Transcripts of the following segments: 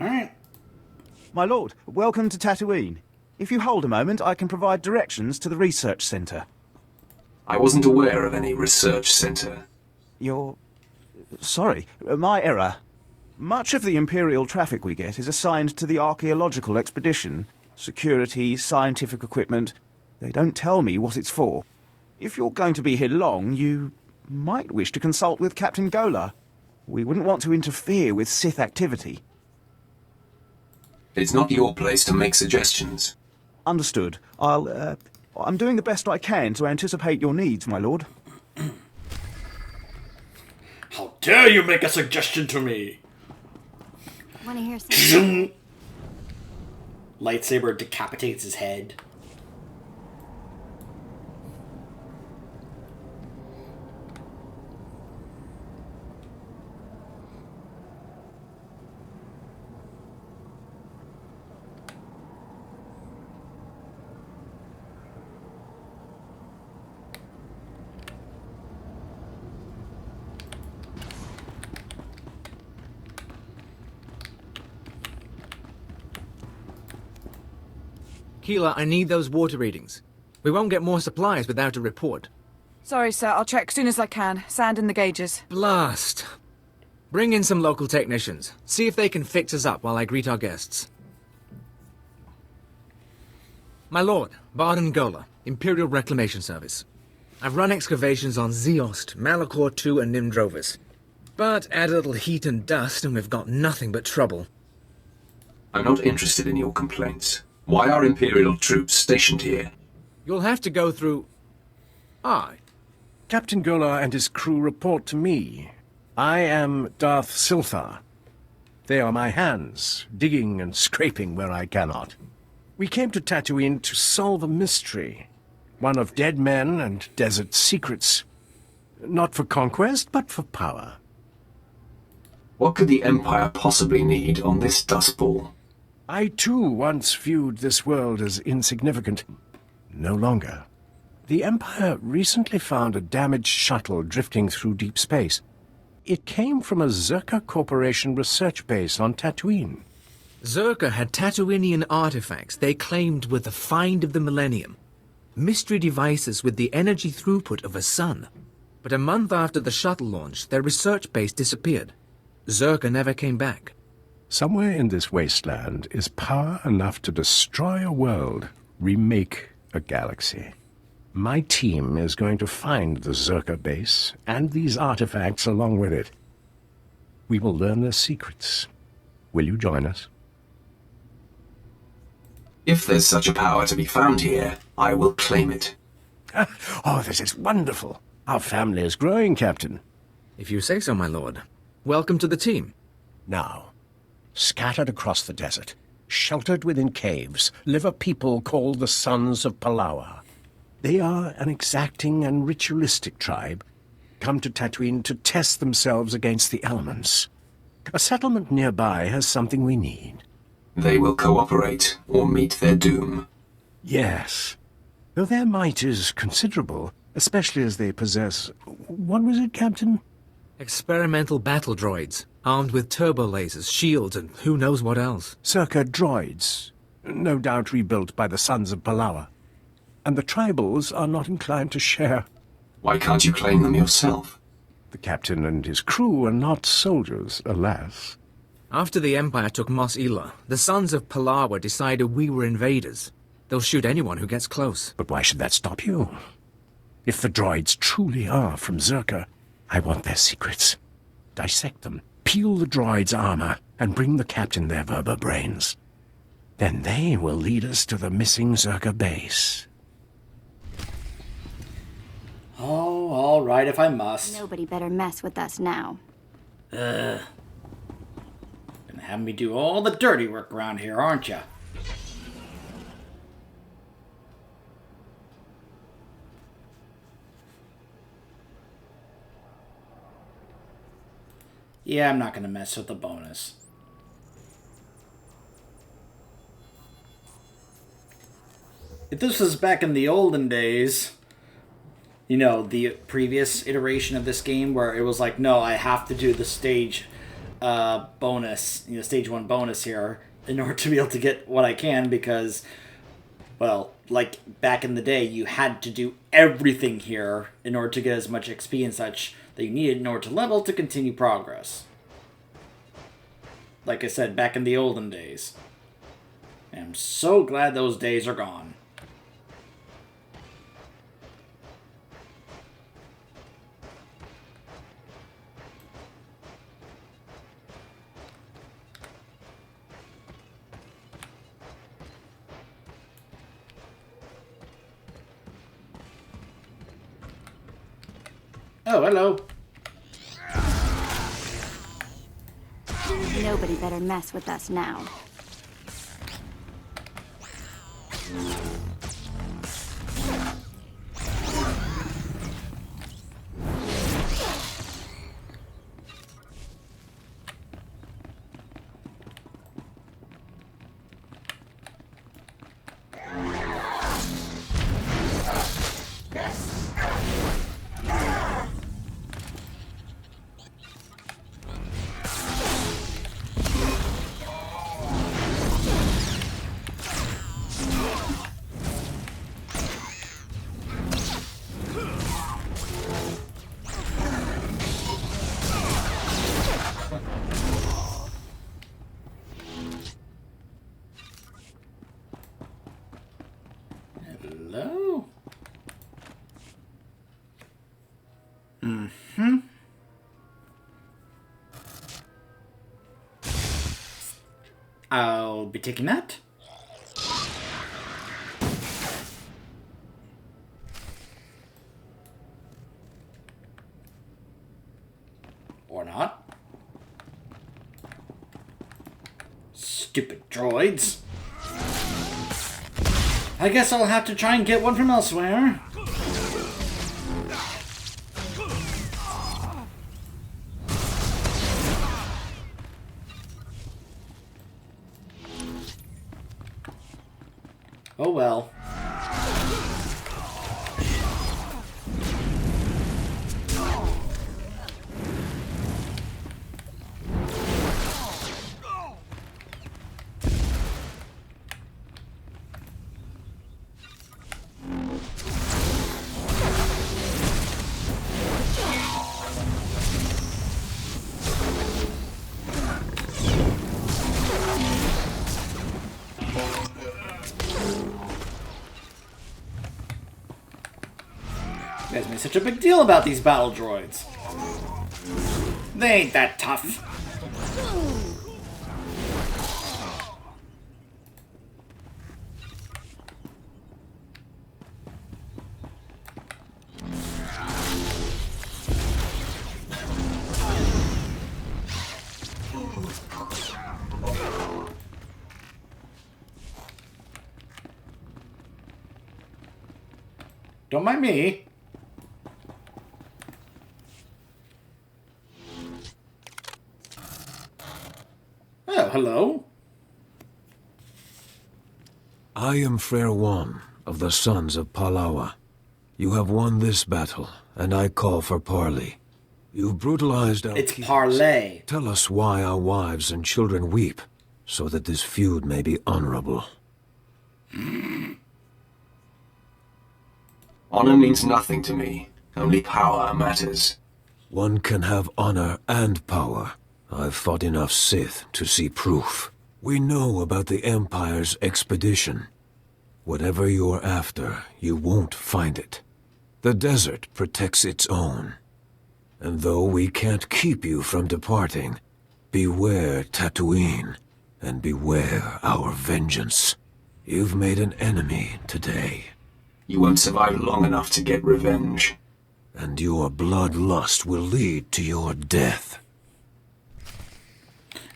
Alright. My lord, welcome to Tatooine. If you hold a moment, I can provide directions to the research centre. I wasn't aware of any research centre. You're... sorry, my error. Much of the Imperial traffic we get is assigned to the archaeological expedition. Security, scientific equipment. They don't tell me what it's for. If you're going to be here long, you might wish to consult with Captain Gola. We wouldn't want to interfere with Sith activity. It's not your place to make suggestions. Understood. I'm doing the best I can to anticipate your needs, my lord. How dare you make a suggestion to me? Want to hear something? Lightsaber decapitates his head. Keela, I need those water readings. We won't get more supplies without a report. Sorry, sir. I'll check soon as I can. Sand in the gauges. Blast. Bring in some local technicians. See if they can fix us up while I greet our guests. My lord, Barden Gola, Imperial Reclamation Service. I've run excavations on Zeost, Malachor II, and Nimdrovis. But add a little heat and dust and we've got nothing but trouble. I'm not interested in your complaints. Why are Imperial troops stationed here? You'll have to go through... Captain Gola and his crew report to me. I am Darth Silthar. They are my hands, digging and scraping where I cannot. We came to Tatooine to solve a mystery. One of dead men and desert secrets. Not for conquest, but for power. What could the Empire possibly need on this dust ball? I, too, once viewed this world as insignificant. No longer. The Empire recently found a damaged shuttle drifting through deep space. It came from a Zerka Corporation research base on Tatooine. Zerka had Tatooinian artifacts they claimed were the find of the millennium. Mystery devices with the energy throughput of a sun. But a month after the shuttle launch, their research base disappeared. Zerka never came back. Somewhere in this wasteland is power enough to destroy a world, remake a galaxy. My team is going to find the Zerka base and these artifacts along with it. We will learn their secrets. Will you join us? If there's such a power to be found here, I will claim it. Oh, this is wonderful. Our family is growing, Captain. If you say so, my lord. Welcome to the team. Now, scattered across the desert, sheltered within caves, live a people called the Sons of Palawa. They are an exacting and ritualistic tribe, come to Tatooine to test themselves against the elements. A settlement nearby has something we need. They will cooperate or meet their doom. Yes. Though their might is considerable, especially as they possess... What was it, Captain? Experimental battle droids, armed with turbo lasers, shields, and who knows what else. Circa droids, no doubt rebuilt by the Sons of Palawa. And the tribals are not inclined to share. Why can't you claim them yourself? The captain and his crew are not soldiers, alas. After the Empire took Mos Ela, the Sons of Palawa decided we were invaders. They'll shoot anyone who gets close. But why should that stop you? If the droids truly are from Zerka, I want their secrets. Dissect them, peel the droids' armor, and bring the captain their Verba brains. Then they will lead us to the missing Zerka base. Oh, all right, if I must. Nobody better mess with us now. Gonna have me do all the dirty work around here, aren't ya? Yeah, I'm not gonna mess with the bonus. If this was back in the olden days, you know, the previous iteration of this game where it was like, no, I have to do the stage bonus, stage 1 bonus here in order to be able to get what I can, because, well, like back in the day, you had to do everything here in order to get as much XP and such that you needed in order to level to continue progress. Like I said, back in the olden days. And I'm so glad those days are gone. Oh, hello. Nobody better mess with us now. Hello? I'll be taking that. Or not. Stupid droids. I guess I'll have to try and get one from elsewhere. Oh well. You guys made such a big deal about these battle droids. They ain't that tough. Don't mind me. Oh, hello. I am Frere One of the Sons of Palawa. You have won this battle, and I call for parley. You've brutalized our It's kings. parlay. Tell us why our wives and children weep, so that this feud may be honorable. Honor means nothing to me. Only power matters. One can have honor and power. I've fought enough Sith to see proof. We know about the Empire's expedition. Whatever you're after, you won't find it. The desert protects its own. And though we can't keep you from departing, beware Tatooine, and beware our vengeance. You've made an enemy today. You won't survive long enough to get revenge. And your bloodlust will lead to your death.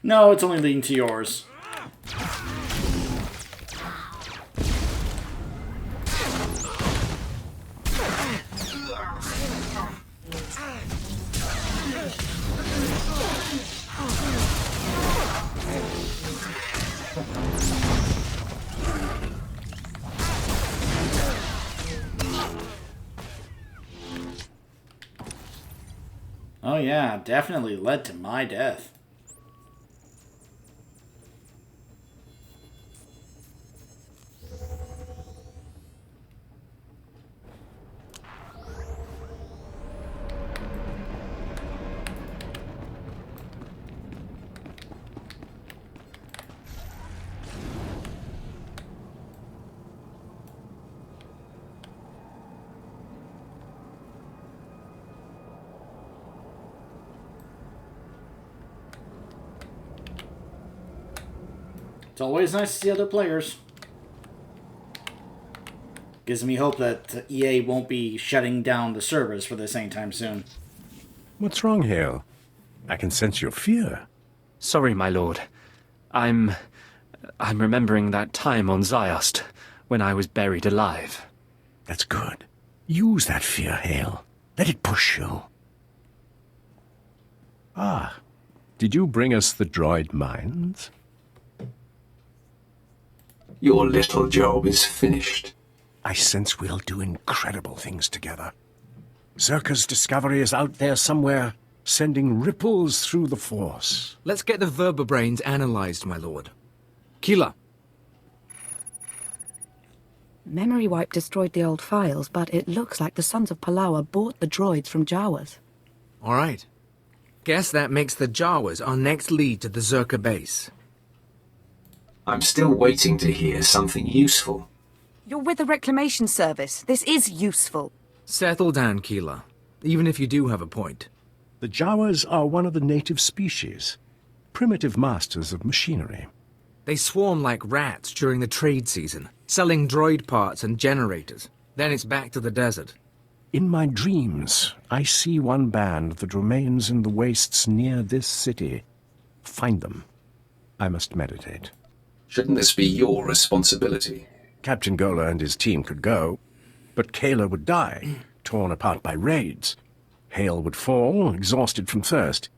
No, it's only leading to yours. Oh yeah, definitely led to my death. It's always nice to see other players. Gives me hope that EA won't be shutting down the servers for this anytime soon. What's wrong, Hale? I can sense your fear. Sorry, my lord. I'm remembering that time on Ziost, when I was buried alive. That's good. Use that fear, Hale. Let it push you. Ah, did you bring us the droid mines? Your little job is finished. I sense we'll do incredible things together. Zerka's discovery is out there somewhere, sending ripples through the Force. Let's get the vertebrains analyzed, my lord. Keela. Memory wipe destroyed the old files, but it looks like the Sons of Palawa bought the droids from Jawas. All right. Guess that makes the Jawas our next lead to the Zerka base. I'm still waiting to hear something useful. You're with the Reclamation Service. This is useful. Settle down, Keela. Even if you do have a point. The Jawas are one of the native species, primitive masters of machinery. They swarm like rats during the trade season, selling droid parts and generators. Then it's back to the desert. In my dreams, I see one band that remains in the wastes near this city. Find them. I must meditate. Shouldn't this be your responsibility? Captain Gola and his team could go, but Kayla would die, torn apart by raids. Hale would fall, exhausted from thirst.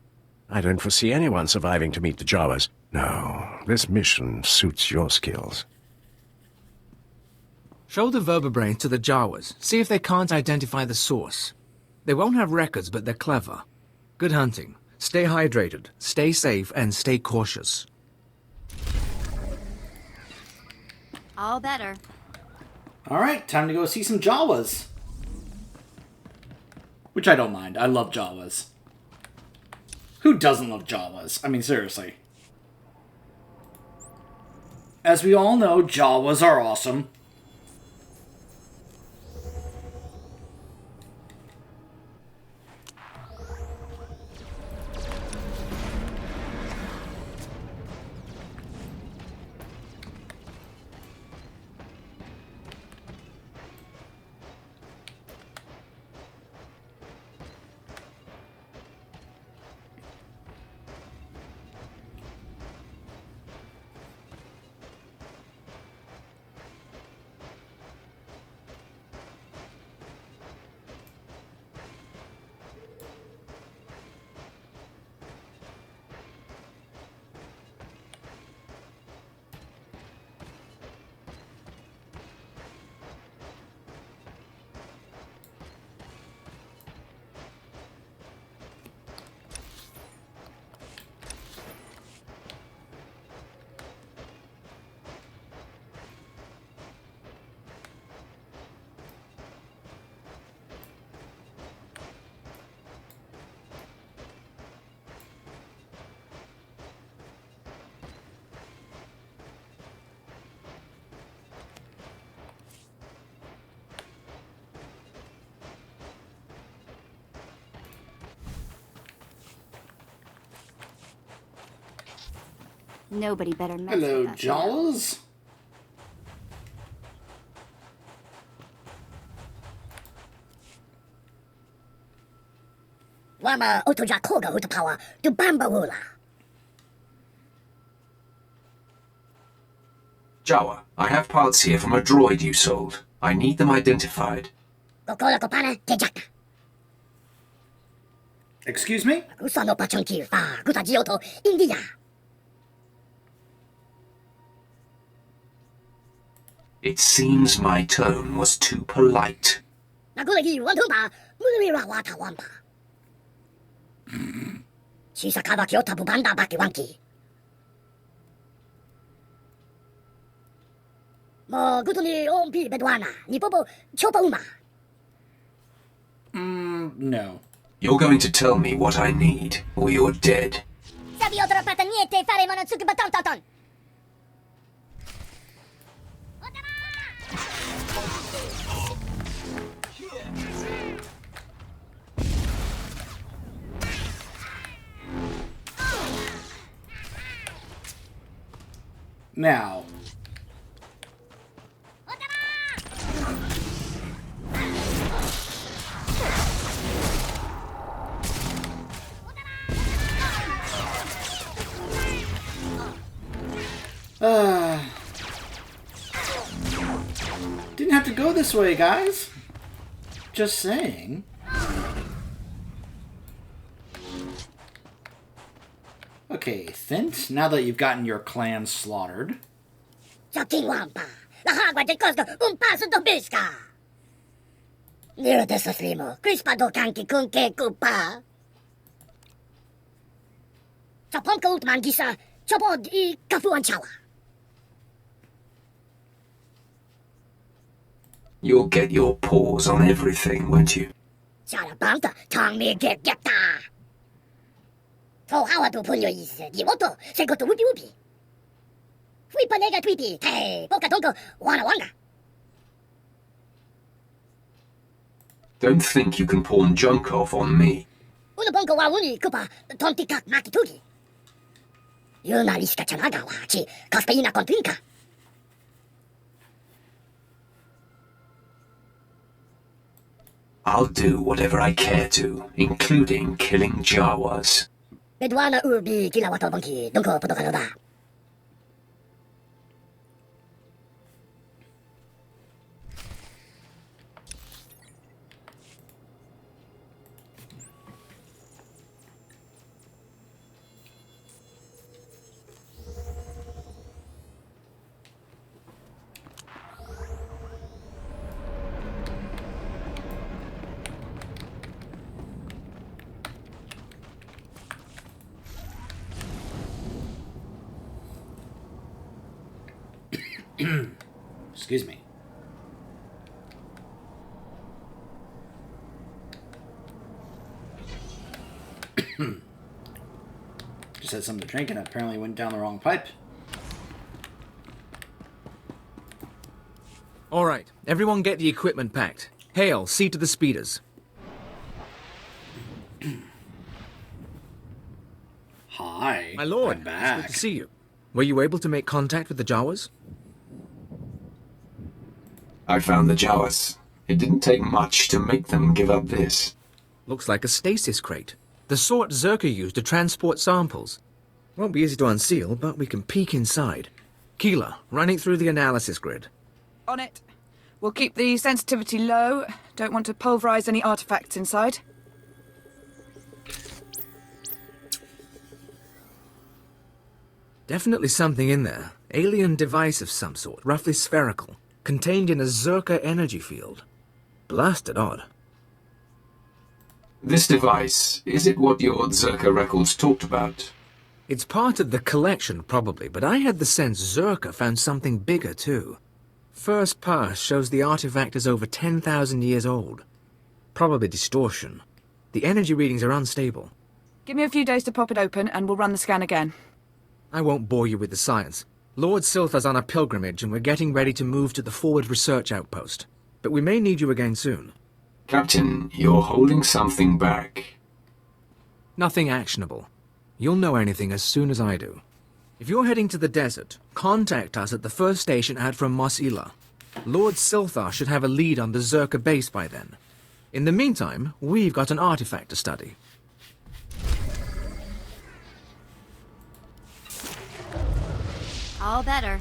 I don't foresee anyone surviving to meet the Jawas. No, this mission suits your skills. Show the vertebrains to the Jawas. See if they can't identify the source. They won't have records, but they're clever. Good hunting. Stay hydrated, stay safe, and stay cautious. All better. Alright, time to go see some Jawas. Which I don't mind. I love Jawas. Who doesn't love Jawas? I mean, seriously. As we all know, Jawas are awesome. Nobody better mess Hello, with us now. Jawas. Wama otojakoga utapawa to Bambawula. Jawa, I have parts here from a droid you sold. I need them identified. Kokola kopana tejaka. Excuse me? Usano pachonki fa gutagioto India. It seems my tone was too polite. Nagulagi wantumba mulira wata wampa. Shisakawa kyota bubanda baki wanki. Mo gutuni ompi bedwana ni popo chopa uma. No. You're going to tell me what I need, or you're dead. Sabi otra pata niente fare monotsuki baton. Now, didn't have to go this way, guys. Just saying. Okay, Thint, now that you've gotten your clan slaughtered. Joking wampa. Lahagwa de costo un paso do bisca. Nero de soslimo. Crispa do kanki kunke kupa. Chaponka utman gisa. Chobod I kafuan chawa. You'll get your paws on everything, won't you? Charabanta, tang me get ta. So how to pull your is the moto, say go to whoopie whoopie. Fui panega tweety, hey, poka donko, wana wanga. Don't think you can pawn junk off on me. Una bonko wa uni kupa, tonti kak makitugi. Yuna liska chanaga wa chi, kaspeina kontrinka. I'll do whatever I care to, including killing Jawas. Bedwana urbi kilawato bonki, donko potokanoda. Excuse me. Just had something to drink and apparently went down the wrong pipe. All right, everyone get the equipment packed. Hale, see to the speeders. Hi. My lord, I'm it's back. good to see you. Were you able to make contact with the Jawas? I found the Jawas. It didn't take much to make them give up this. Looks like a stasis crate. The sort Zerka used to transport samples. Won't be easy to unseal, but we can peek inside. Keela, running through the analysis grid. On it. We'll keep the sensitivity low. Don't want to pulverize any artifacts inside. Definitely something in there. Alien device of some sort, roughly spherical, contained in a Zerka energy field. Blasted odd. This device, is it what your Zerka records talked about? It's part of the collection, probably, but I had the sense Zerka found something bigger, too. First pass shows the artifact is over 10,000 years old. Probably distortion. The energy readings are unstable. Give me a few days to pop it open, and we'll run the scan again. I won't bore you with the science. Lord Silthar's on a pilgrimage, and we're getting ready to move to the forward research outpost. But we may need you again soon. Captain, you're holding something back. Nothing actionable. You'll know anything as soon as I do. If you're heading to the desert, contact us at the first station out from Mos Ila. Lord Silthar should have a lead on the Zerka base by then. In the meantime, we've got an artifact to study. All better.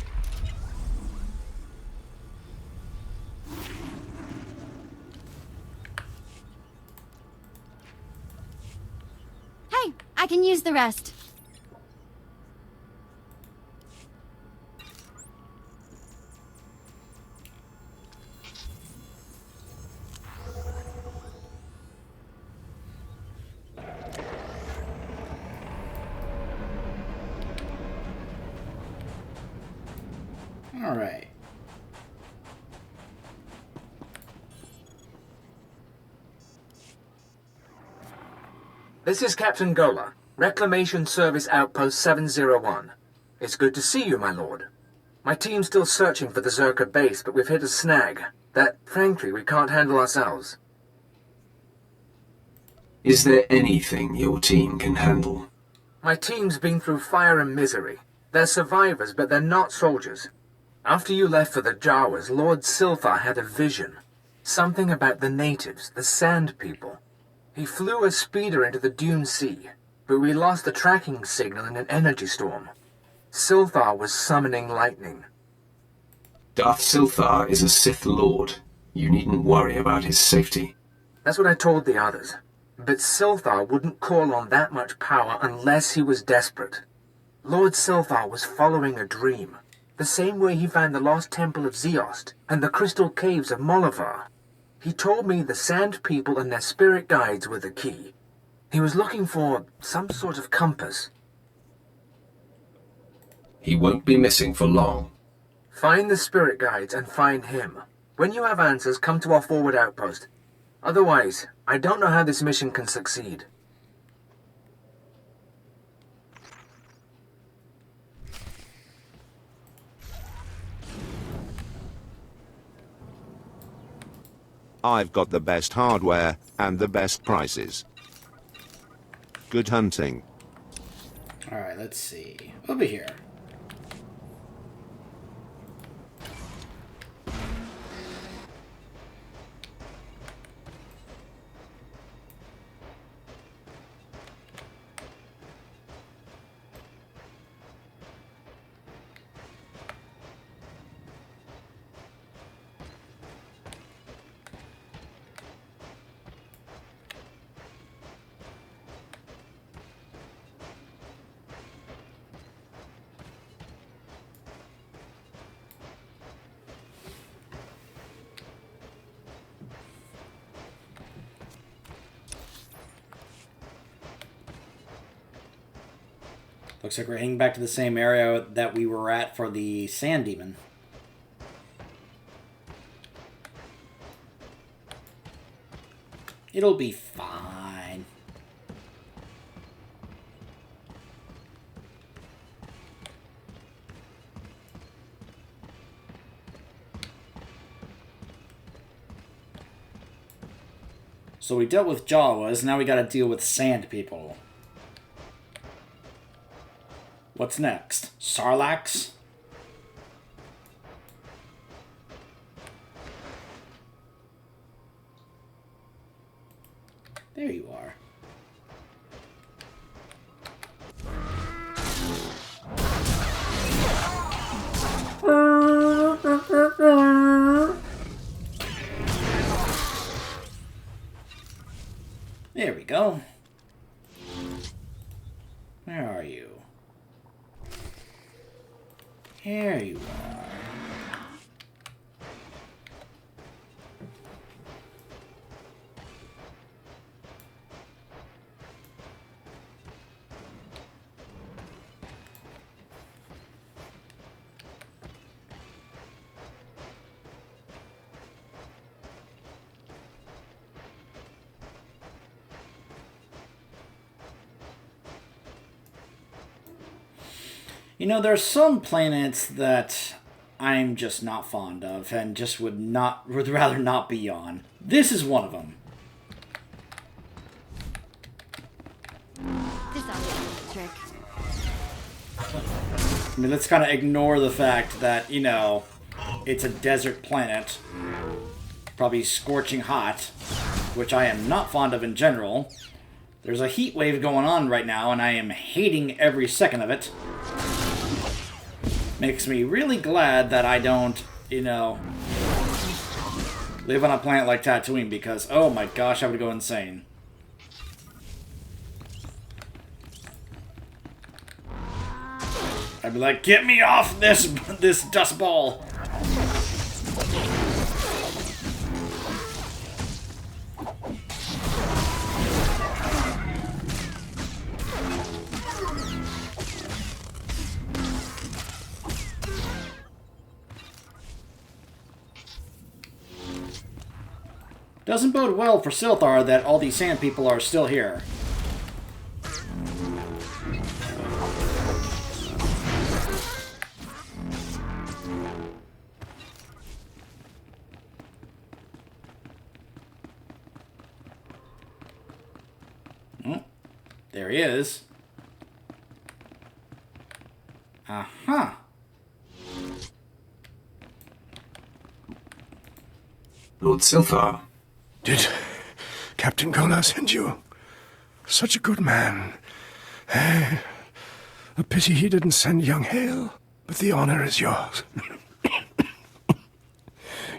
Hey, I can use the rest. All right. This is Captain Gola, Reclamation Service Outpost 701. It's good to see you, my lord. My team's still searching for the Zerka base, but we've hit a snag that, frankly, we can't handle ourselves. Is there anything your team can handle? My team's been through fire and misery. They're survivors, but they're not soldiers. After you left for the Jawas, Lord Silthar had a vision. Something about the natives, the Sand People. He flew a speeder into the Dune Sea, but we lost the tracking signal in an energy storm. Silthar was summoning lightning. Darth Silthar is a Sith Lord. You needn't worry about his safety. That's what I told the others. But Silthar wouldn't call on that much power unless he was desperate. Lord Silthar was following a dream, the same way he found the lost temple of Zeost and the crystal caves of Molivar. He told me the Sand People and their spirit guides were the key. He was looking for some sort of compass. He won't be missing for long. Find the spirit guides and find him. When you have answers, come to our forward outpost. Otherwise, I don't know how this mission can succeed. I've got the best hardware and the best prices. Good hunting. Alright, let's see. Over here. Looks like we're heading back to the same area that we were at for the Sand Demon. It'll be fine. So we dealt with Jawas, now we gotta deal with Sand People. What's next? Sarlaccs? There you are. There we go. Where are you? Here you are. You know, there's some planets that I'm just not fond of and just would rather not be on. This is one of them. This ought to do the trick. I mean, let's kind of ignore the fact that, you know, it's a desert planet. Probably scorching hot, which I am not fond of in general. There's a heat wave going on right now, and I am hating every second of it. Makes me really glad that I don't, you know, live on a planet like Tatooine because, oh my gosh, I would go insane. I'd be like, get me off this dust ball! Doesn't bode well for Silthar that all these Sand People are still here. There he is. Uh-huh. Lord Silthar. Did Captain Gola send you? Such a good man. A pity he didn't send young Hale, but the honor is yours.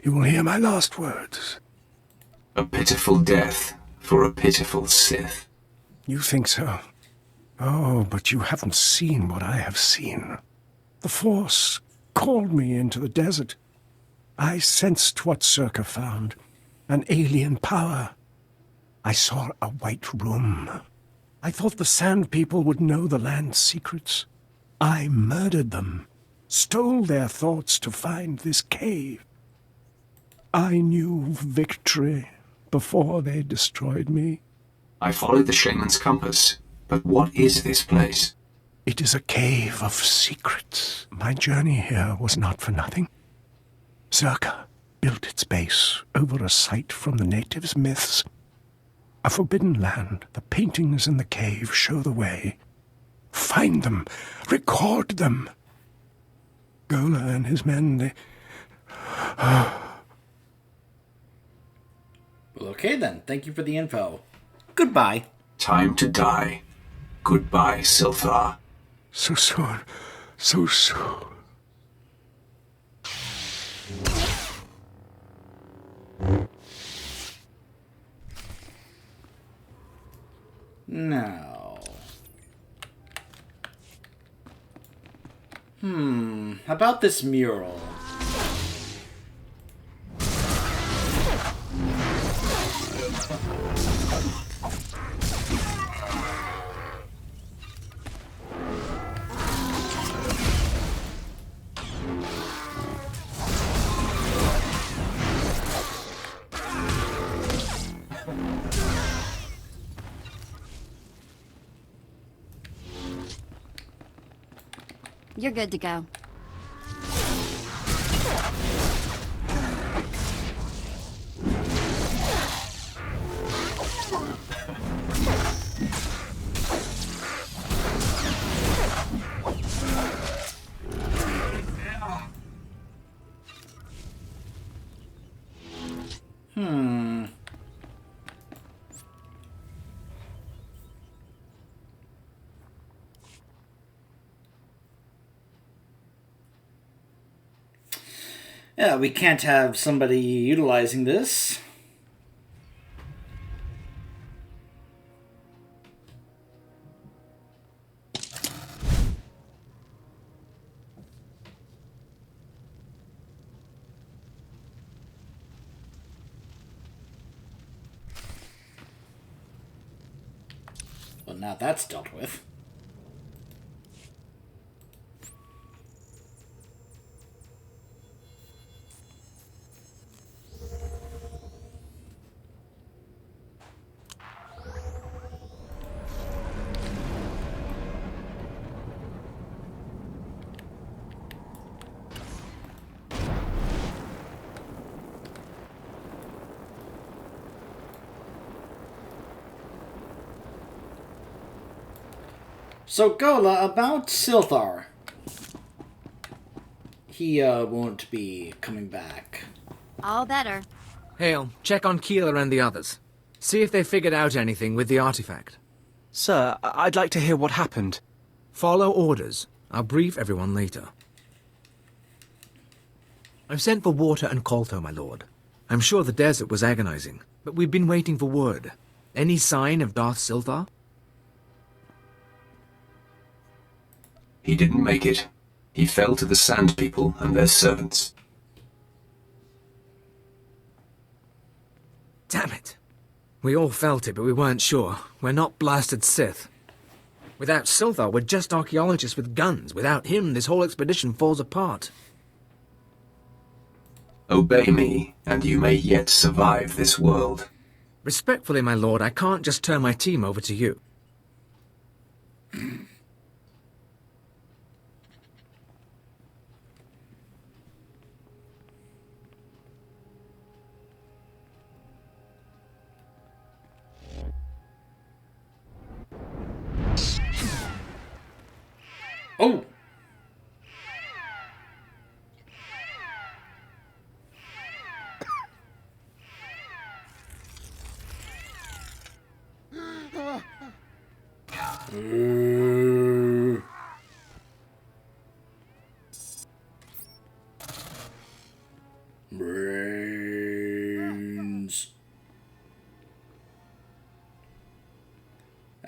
You will hear my last words. A pitiful death for a pitiful Sith. You think so? Oh, but you haven't seen what I have seen. The Force called me into the desert. I sensed what Circa found. An alien power. I saw a white room. I thought the Sand People would know the land's secrets. I murdered them. Stole their thoughts to find this cave. I knew victory before they destroyed me. I followed the shaman's compass. But what is this place? It is a cave of secrets. My journey here was not for nothing. Circa built its base over a site from the natives' myths. A forbidden land. The paintings in the cave show the way. Find them. Record them. Gola and his men, they... Well, okay then. Thank you for the info. Goodbye. Time to die. Goodbye, Silthar. So soon. So soon. Now. How about this mural? You're good to go. Yeah, we can't have somebody utilizing this. Well, now that's dealt with. So, Gola, about Silthar. He, won't be coming back. All better. Hale, check on Keeler and the others. See if they figured out anything with the artifact. Sir, I'd like to hear what happened. Follow orders. I'll brief everyone later. I've sent for water and Kolto, my lord. I'm sure the desert was agonizing, but we've been waiting for word. Any sign of Darth Silthar? He didn't make it. He fell to the Sand People and their servants. Damn it. We all felt it, but we weren't sure. We're not blasted Sith. Without Silthar, we're just archaeologists with guns. Without him, this whole expedition falls apart. Obey me, and you may yet survive this world. Respectfully, my lord, I can't just turn my team over to you. Oh! Brains.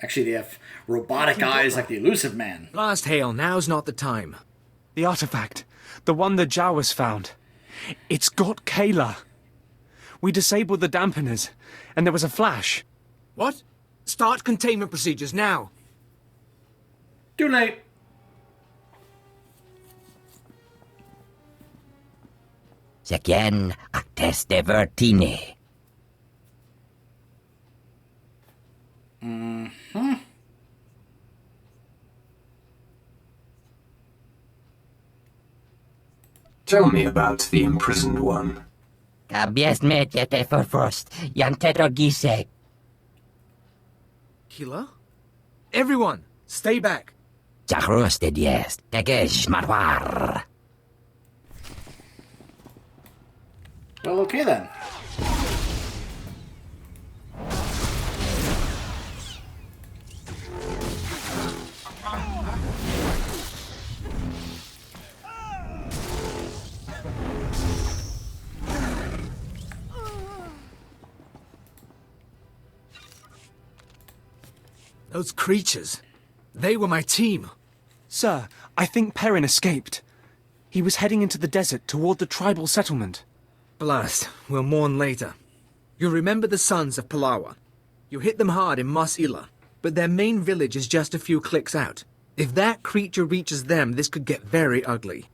Actually, they have robotic eyes like the Elusive Man. Blast hail, now's not the time. The artifact. The one the Jawas found. It's got Kayla. We disabled the dampeners, and there was a flash. What? Start containment procedures now. Too late. Secien acteste vertine. Mm-hmm. Tell me about the imprisoned one. Kabies metjete verfrost, jantetor gisek. Kila? Everyone, stay back. Jachroste diest, tegesh marwar. Well, okay then. Those creatures, they were my team. Sir, I think Perrin escaped. He was heading into the desert toward the tribal settlement. Blast, we'll mourn later. You remember the sons of Palawa. You hit them hard in Mos Ila, but their main village is just a few clicks out. If that creature reaches them, this could get very ugly.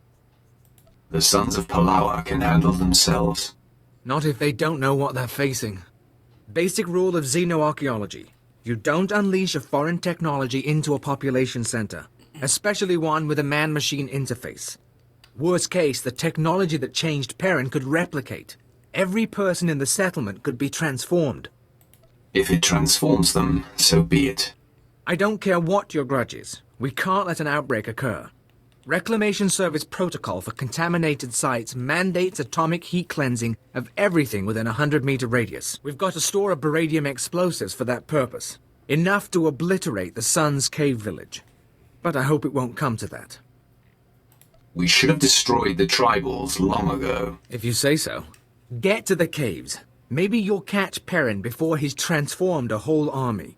The sons of Palawa can handle themselves. Not if they don't know what they're facing. Basic rule of xenoarchaeology. You don't unleash a foreign technology into a population center, especially one with a man-machine interface. Worst case, the technology that changed Perrin could replicate. Every person in the settlement could be transformed. If it transforms them, so be it. I don't care what your grudge is. We can't let an outbreak occur. Reclamation Service protocol for contaminated sites mandates atomic heat cleansing of everything within a 100-meter radius. We've got a store of beradium explosives for that purpose. Enough to obliterate the Sun's cave village. But I hope it won't come to that. We should have destroyed the tribals long ago. If you say so. Get to the caves. Maybe you'll catch Perrin before he's transformed a whole army.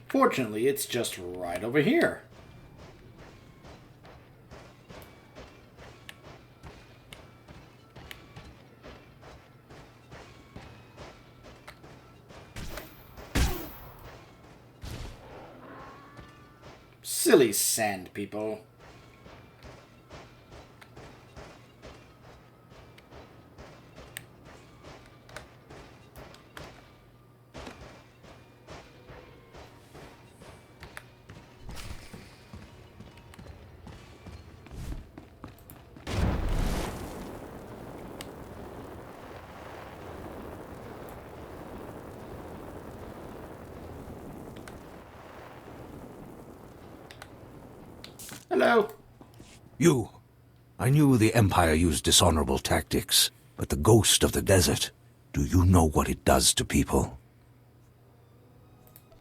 Fortunately, it's just right over here. Silly sand people. Hello. You. I knew the Empire used dishonorable tactics, but the ghost of the desert, do you know what it does to people?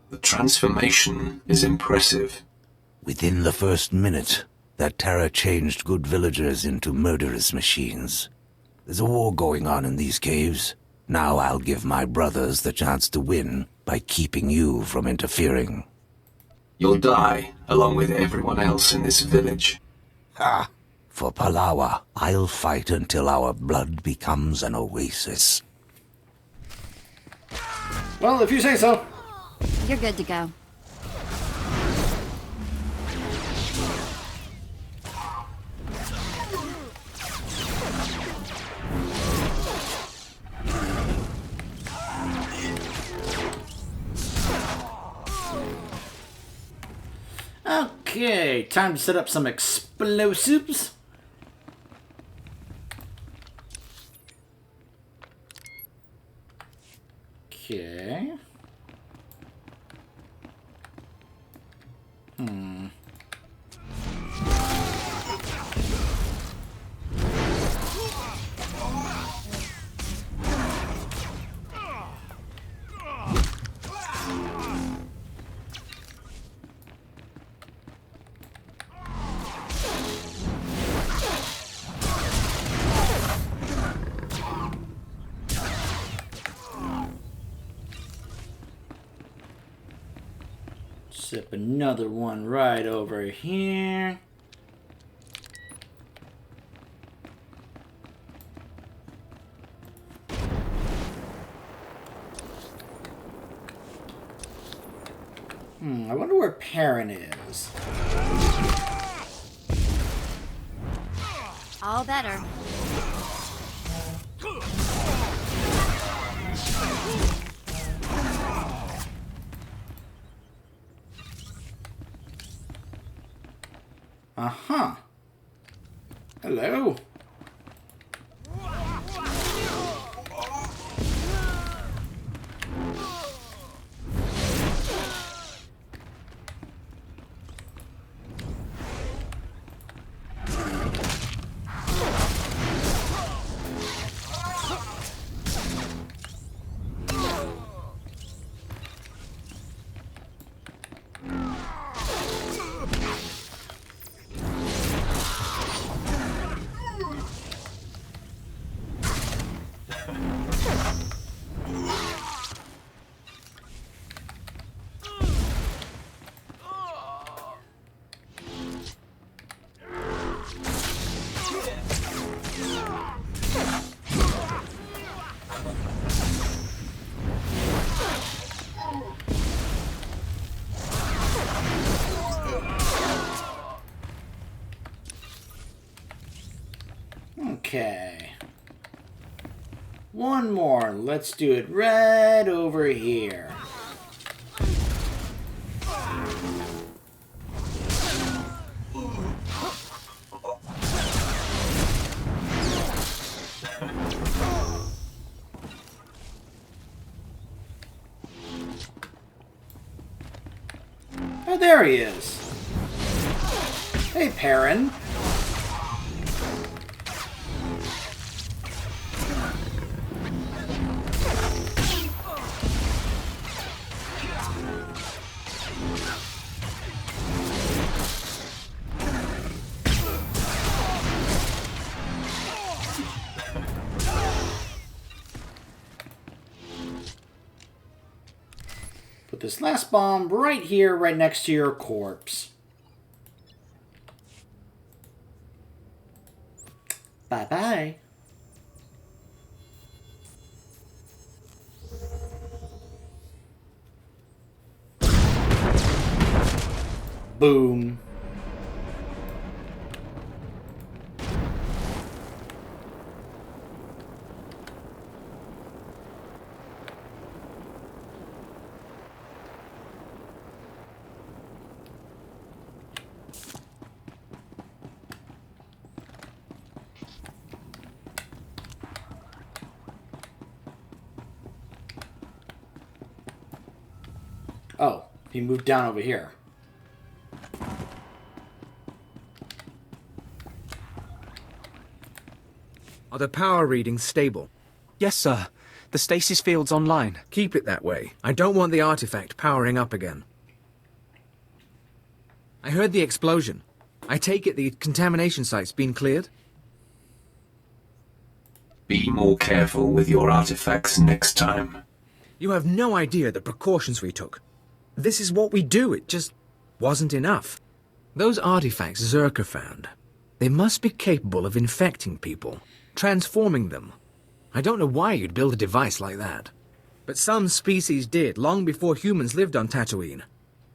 The transformation is impressive. Within the first minute, that terror changed good villagers into murderous machines. There's a war going on in these caves. Now I'll give my brothers the chance to win by keeping you from interfering. You'll die, along with everyone else in this village. Ha! For Palawa, I'll fight until our blood becomes an oasis. Well, if you say so. You're good to go. Okay, time to set up some explosives. Okay. Zip another one right over here. I wonder where Perrin is. All better. Uh-huh. Hello. Okay. One more. Let's do it right over here. Oh, there he is. Hey, Perrin. Put this last bomb right here, right next to your corpse. Bye-bye. Boom. Oh, he moved down over here. Are the power readings stable? Yes, sir. The stasis field's online. Keep it that way. I don't want the artifact powering up again. I heard the explosion. I take it the contamination site's been cleared? Be more careful with your artifacts next time. You have no idea the precautions we took. This is what we do. It just wasn't enough. Those artifacts Zerka found, they must be capable of infecting people, transforming them. I don't know why you'd build a device like that. But some species did, long before humans lived on Tatooine.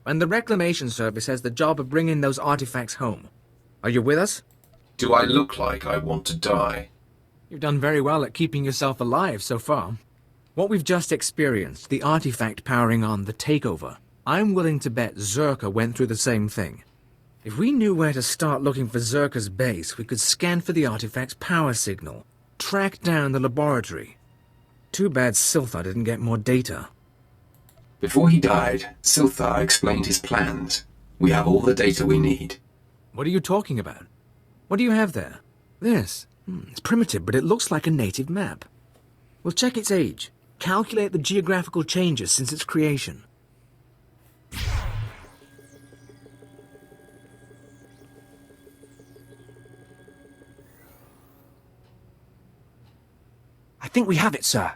And the Reclamation Service has the job of bringing those artifacts home. Are you with us? Do I look like I want to die? You've done very well at keeping yourself alive so far. What we've just experienced, the artifact powering on the takeover, I'm willing to bet Zerka went through the same thing. If we knew where to start looking for Zerka's base, we could scan for the artifact's power signal, track down the laboratory. Too bad SWTOR didn't get more data. Before he died, SWTOR explained his plans. We have all the data we need. What are you talking about? What do you have there? This. It's primitive, but it looks like a native map. We'll check its age. Calculate the geographical changes since its creation. I think we have it, sir.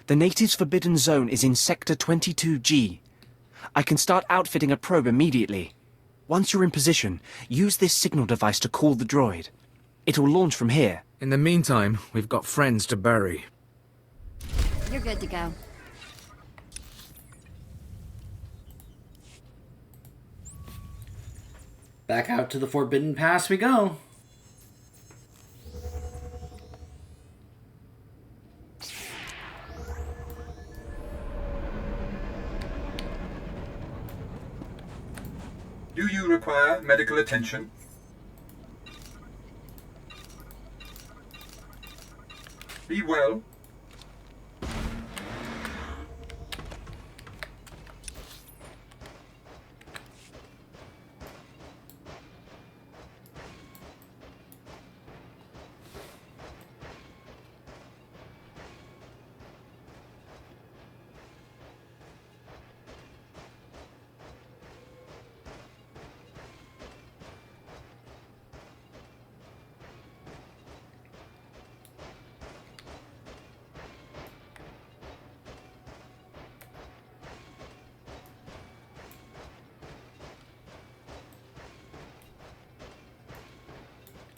The natives' forbidden zone is in Sector 22G. I can start outfitting a probe immediately. Once you're in position, use this signal device to call the droid. It'll launch from here. In the meantime, we've got friends to bury. You're good to go. Back out to the Forbidden Pass we go. Do you require medical attention? Be well.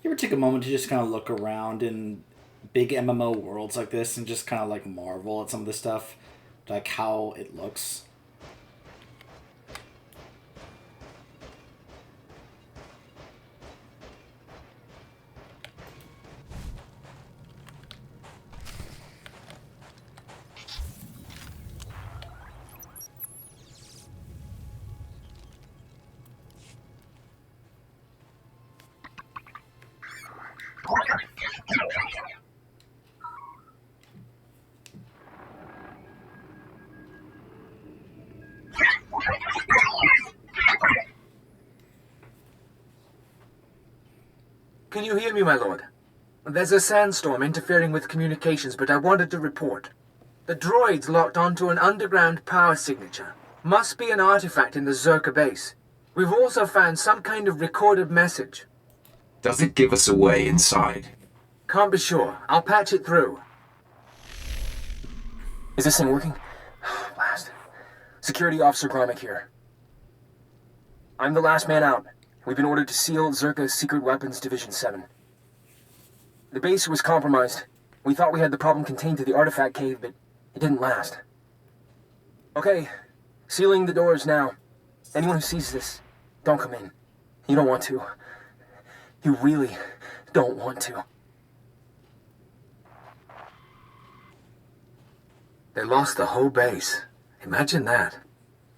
You ever take a moment to just kind of look around in big MMO worlds like this and just kind of like marvel at some of the stuff, like how it looks? Can you hear me, my lord? There's a sandstorm interfering with communications, but I wanted to report. The droid's locked onto an underground power signature. Must be an artifact in the Zerka base. We've also found some kind of recorded message. Does it give us a way inside? Can't be sure. I'll patch it through. Is this thing working? Blast. Security Officer Gromick here. I'm the last man out. We've been ordered to seal Zerka's Secret Weapons Division 7. The base was compromised. We thought we had the problem contained to the artifact cave, but it didn't last. Okay, sealing the doors now. Anyone who sees this, don't come in. You don't want to. You really don't want to. They lost the whole base. Imagine that.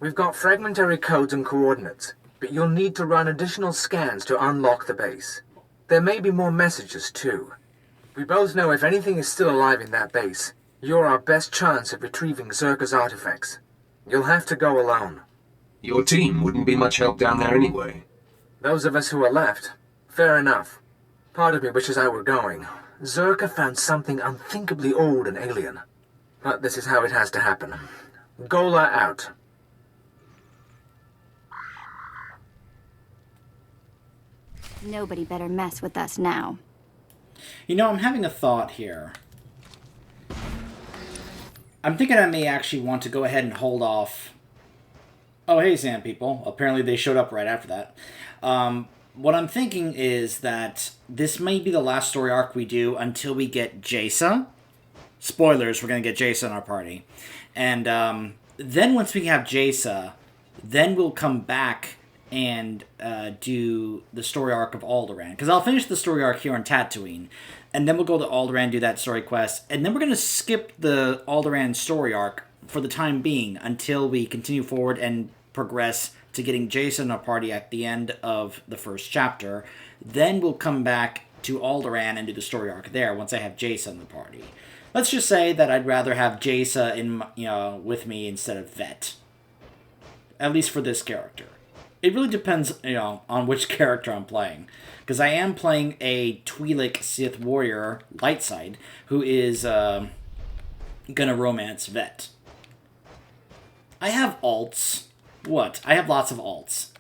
We've got fragmentary codes and coordinates, but you'll need to run additional scans to unlock the base. There may be more messages, too. We both know if anything is still alive in that base, you're our best chance of retrieving Zerka's artifacts. You'll have to go alone. Your team wouldn't be much help down there anyway. Those of us who are left, fair enough. Part of me wishes I were going. Zerka found something unthinkably old and alien. But this is how it has to happen. Gola out. Nobody better mess with us now. You know, I'm having a thought here. I'm thinking I may actually want to go ahead and hold off. Oh, hey, Sand People. Apparently they showed up right after that. What I'm thinking is that this may be the last story arc we do until we get Jaisa. Spoilers, we're going to get Jaisa in our party. And then once we have Jaisa, then we'll come back and do the story arc of Alderaan. Because I'll finish the story arc here on Tatooine, and then we'll go to Alderaan, do that story quest, and then we're going to skip the Alderaan story arc for the time being until we continue forward and progress to getting Jason in our party at the end of the first chapter. Then we'll come back to Alderaan and do the story arc there once I have Jason in the party. Let's just say that I'd rather have Jaisa in, with me instead of Vet. At least for this character. It really depends, on which character I'm playing. Because I am playing a Twi'lek Sith Warrior, light side, who is gonna romance Vet. I have alts. What? I have lots of alts.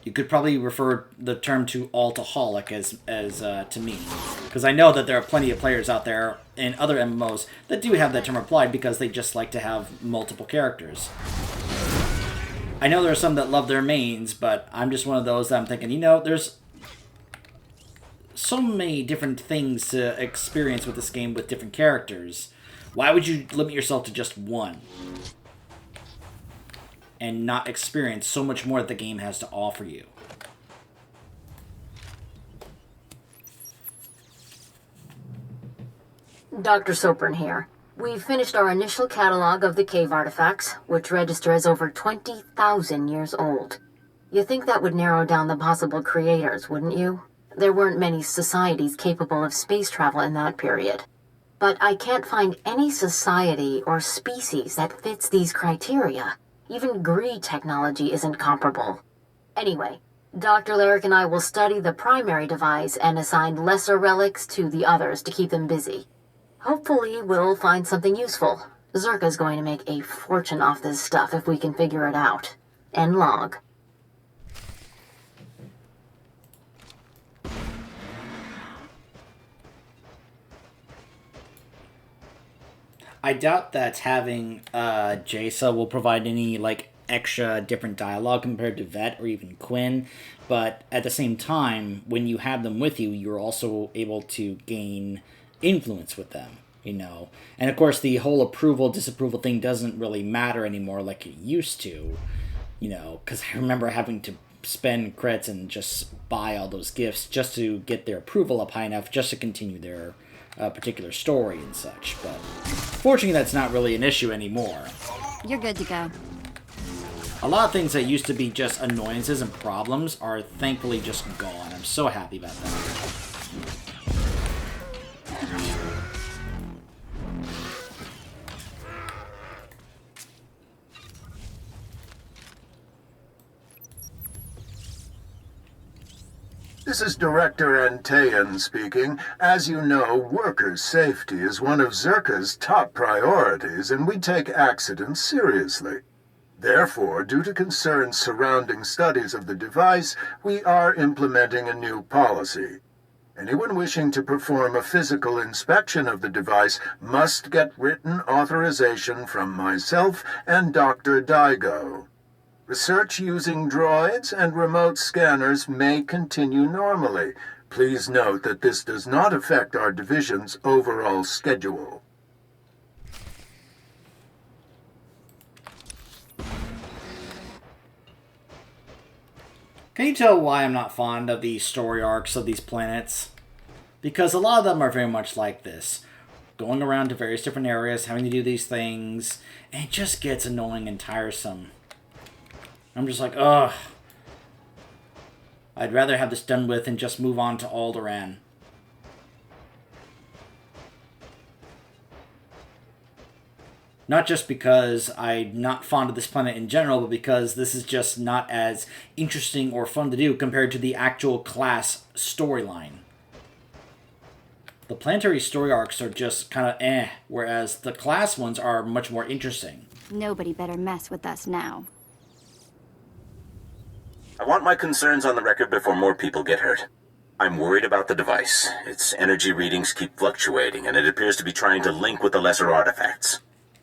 You could probably refer the term to altaholic as to me, because I know that there are plenty of players out there in other MMOs that do have that term applied because they just like to have multiple characters. I know there are some that love their mains, but I'm just one of those that I'm thinking, you know, there's so many different things to experience with this game with different characters. Why would you limit yourself to just one? And not experience so much more that the game has to offer you. Dr. Soprin here. We've finished our initial catalog of the cave artifacts, which register as over 20,000 years old. You think that would narrow down the possible creators, wouldn't you? There weren't many societies capable of space travel in that period. But I can't find any society or species that fits these criteria. Even greed technology isn't comparable. Anyway, Dr. Lyric and I will study the primary device and assign lesser relics to the others to keep them busy. Hopefully, we'll find something useful. Zerka's going to make a fortune off this stuff if we can figure it out. End log. I doubt that having Jaisa will provide any like extra different dialogue compared to Vet or even Quinn, but at the same time, when you have them with you, you're also able to gain influence with them, you know. And of course, the whole approval disapproval thing doesn't really matter anymore like it used to, you know, because I remember having to spend crits and just buy all those gifts just to get their approval up high enough just to continue their particular story and such, but fortunately that's not really an issue anymore. You're good to go. A lot of things that used to be just annoyances and problems are thankfully just gone. I'm so happy about that. This is Director Antaean speaking. As you know, workers' safety is one of Zerka's top priorities, and we take accidents seriously. Therefore, due to concerns surrounding studies of the device, we are implementing a new policy. Anyone wishing to perform a physical inspection of the device must get written authorization from myself and Dr. Daigo. Research using droids and remote scanners may continue normally. Please note that this does not affect our division's overall schedule. Can you tell why I'm not fond of the story arcs of these planets? Because a lot of them are very much like this. Going around to various different areas, having to do these things, and it just gets annoying and tiresome. I'm just like, ugh. I'd rather have this done with and just move on to Alderaan. Not just because I'm not fond of this planet in general, but because this is just not as interesting or fun to do compared to the actual class storyline. The planetary story arcs are just kind of whereas the class ones are much more interesting. Nobody better mess with us now. I want my concerns on the record before more people get hurt. I'm worried about the device. Its energy readings keep fluctuating, and it appears to be trying to link with the lesser artifacts.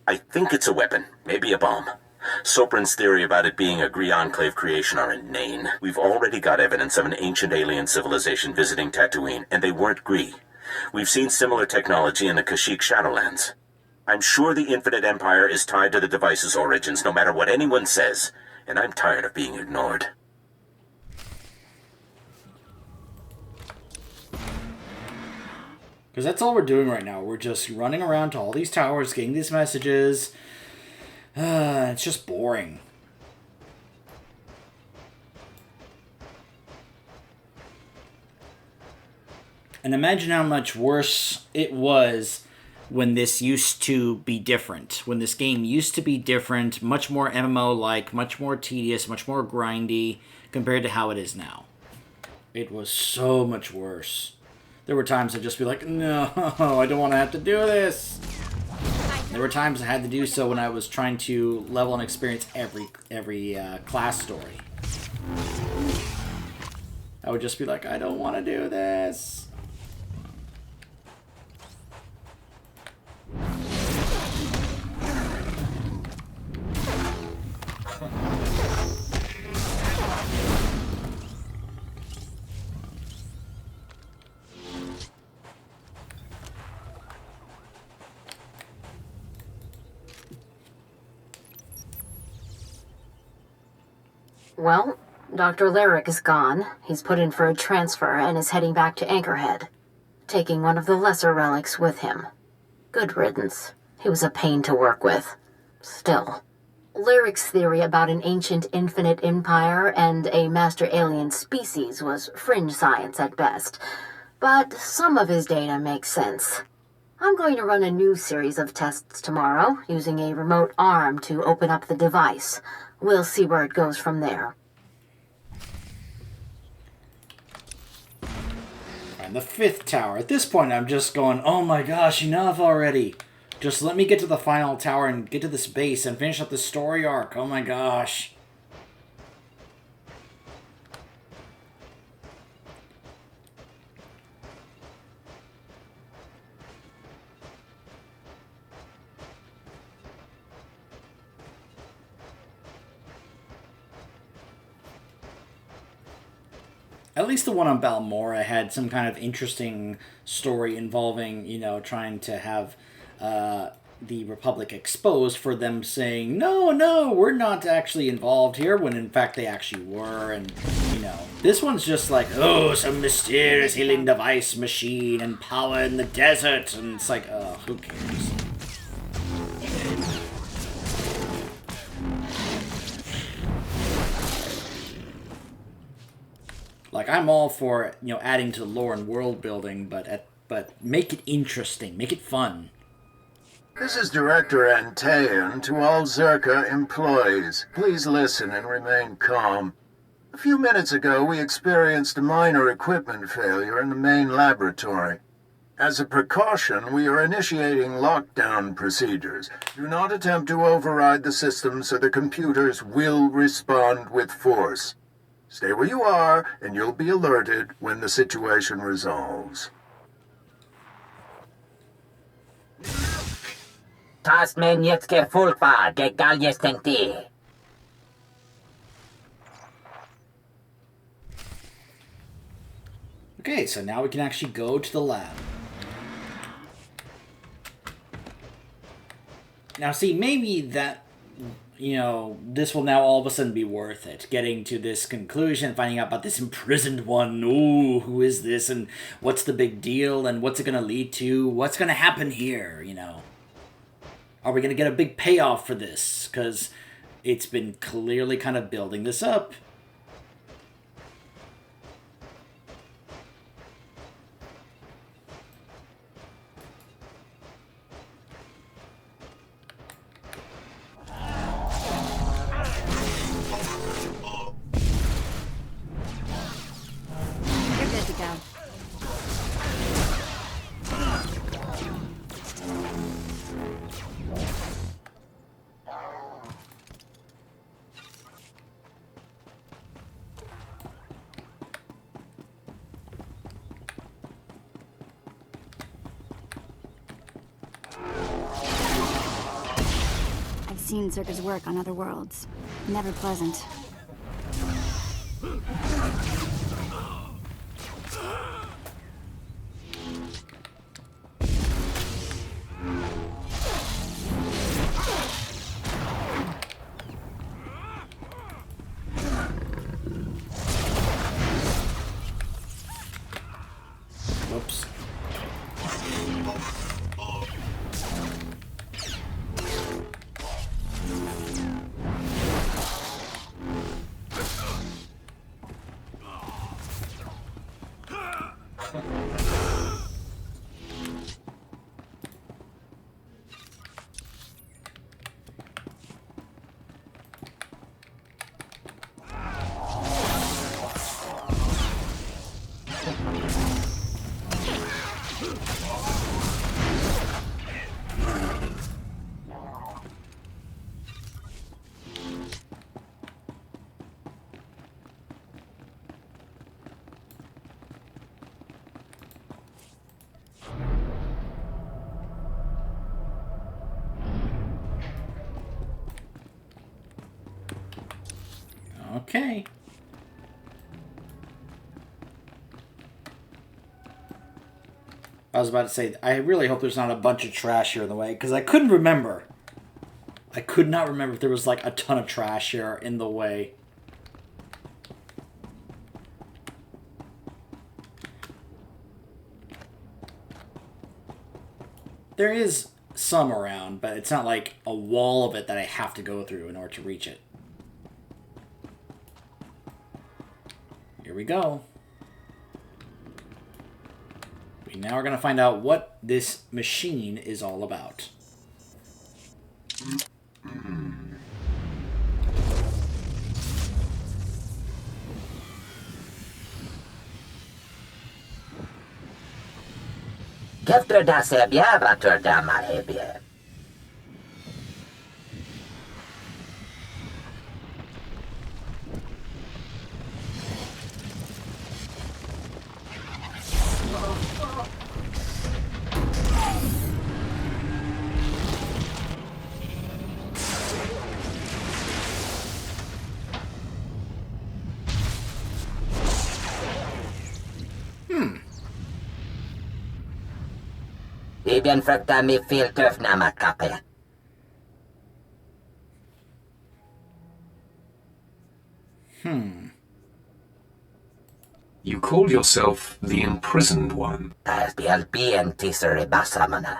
I think it's a weapon, maybe a bomb. Soprin's theory about it being a Gree Enclave creation are inane. We've already got evidence of an ancient alien civilization visiting Tatooine, and they weren't Gree. We've seen similar technology in the Kashyyyk Shadowlands. I'm sure the Infinite Empire is tied to the device's origins, no matter what anyone says, and I'm tired of being ignored. Because that's all we're doing right now. We're just running around to all these towers, getting these messages. It's just boring. And imagine how much worse it was when this used to be different. When this game used to be different, much more MMO-like, much more tedious, much more grindy, compared to how it is now. It was so much worse. There were times I'd just be like, no, I don't want to have to do this. There were times I had to do so when I was trying to level and experience every class story. I would just be like, I don't want to do this. Well, Dr. Lyric is gone. He's put in for a transfer and is heading back to Anchorhead, taking one of the lesser relics with him. Good riddance. He was a pain to work with. Still. Lyric's theory about an ancient infinite empire and a master alien species was fringe science at best, but some of his data makes sense. I'm going to run a new series of tests tomorrow, using a remote arm to open up the device. We'll see where it goes from there. And the 5th tower. At this point, I'm just going, oh my gosh, enough already. Just let me get to the final tower and get to this base and finish up the story arc. Oh my gosh. At least the one on Balmora had some kind of interesting story involving, you know, trying to have the Republic exposed for them saying, no, we're not actually involved here, when in fact they actually were. And, you know, this one's just like, oh, some mysterious healing device machine and power in the desert. And it's like, oh, who cares? Like, I'm all for, you know, adding to the lore and world building, but make it interesting, make it fun. This is Director Antaean to all Zerka employees. Please listen and remain calm. A few minutes ago, we experienced a minor equipment failure in the main laboratory. As a precaution, we are initiating lockdown procedures. Do not attempt to override the system, so the computers will respond with force. Stay where you are, and you'll be alerted when the situation resolves. Tas men jetske fulpa, de galjestenti. Okay, so now we can actually go to the lab. Now, see, maybe that, you know, this will now all of a sudden be worth it. Getting to this conclusion, finding out about this imprisoned one. Ooh, who is this? And what's the big deal? And what's it going to lead to? What's going to happen here, you know? Are we going to get a big payoff for this? Because it's been clearly kind of building this up. Seen Zerka's work on other worlds. Never pleasant. Whoops. Okay. I was about to say, I really hope there's not a bunch of trash here in the way, because I couldn't remember. I could not remember if there was, like, a ton of trash here in the way. There is some around, but it's not like a wall of it that I have to go through in order to reach it. Here we go. We now are going to find out what this machine is all about. Keftre da sebia vatur da marhebie. Ibn frukta mi filter na makape. You call yourself the Imprisoned One. As the alpien tisere basamana.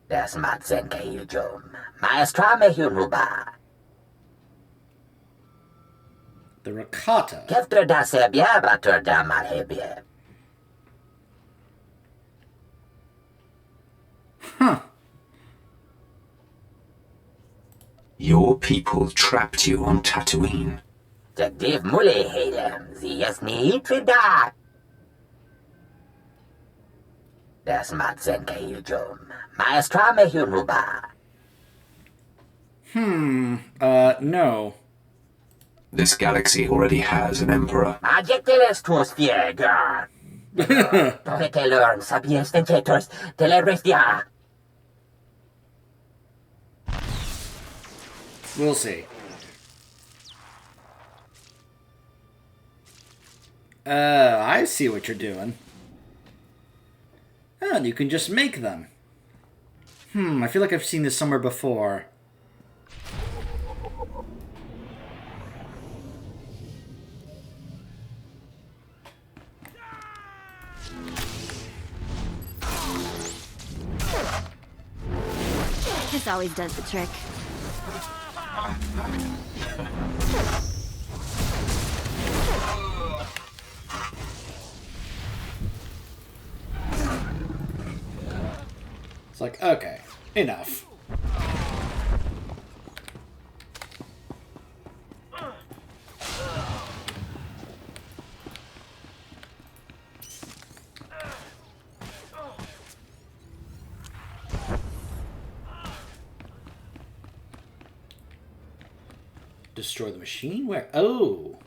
Das matzenke yujom. Maestra me hunuba. The Rakata. Keftre da sebia vatur da marhebie. Your people trapped you on Tatooine. Jagdiv mule helem, ziyasni trida. Das matzenke yujom. Maestra me hunuba. No. This galaxy already has an emperor. Adjectives tuos fiegar. Torete learn sapiens tentators telerestia. We'll see. I see what you're doing. Oh, and you can just make them. I feel like I've seen this somewhere before. This always does the trick. It's like, okay, enough. Destroy the machine? Where? Oh!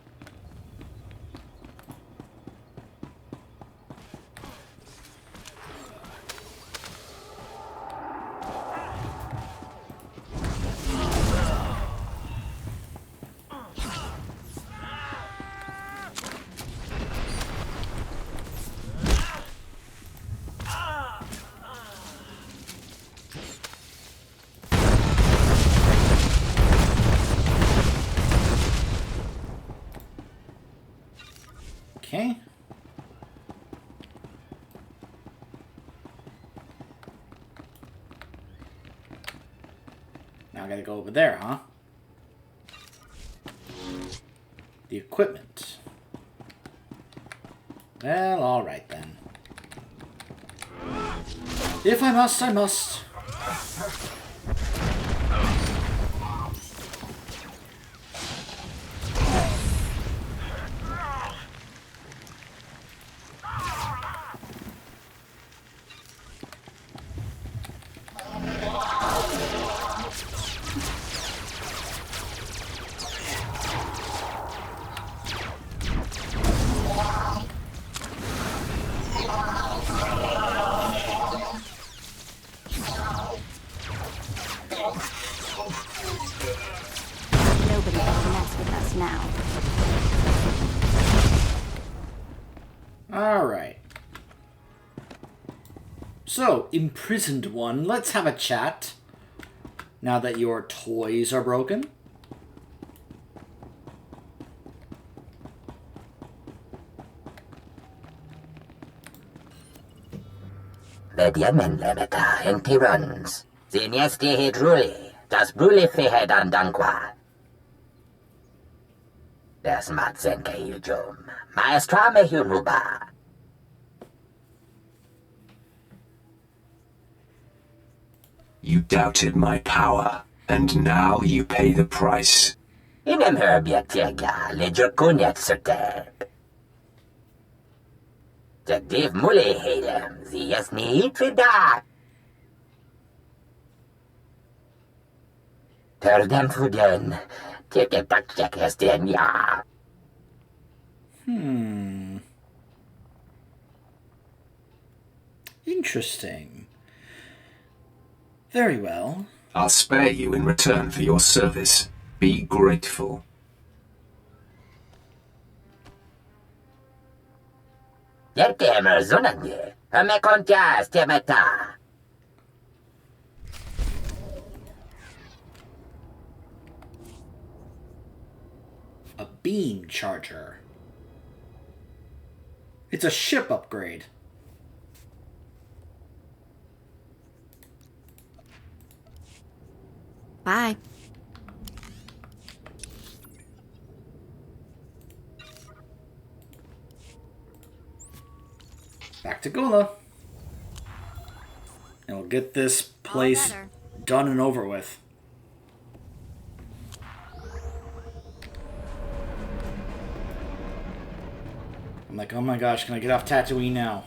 Okay. Now I gotta go over there, huh? The equipment. Well, alright then. If I must, I must. So, imprisoned one, let's have a chat. Now that your toys are broken. Vediamen lemeta en tirans. Ziniesti hidruli, das bruli fihed andanqua. Das matzenke yujum, maestra mehunuba. You doubted my power, and now you pay the price. Inem herbiatiega, legercuniat certeb. Jagdiv muli hedem, ziasni itrida. Terdem fuden, tike pakjak hestien ya. Interesting. Very well. I'll spare you in return for your service. Be grateful. Yertemer zunanye, hame kontias temeta. A beam charger. It's a ship upgrade. Bye. Back to Gula. And we'll get this place done and over with. I'm like, oh my gosh, can I get off Tatooine now?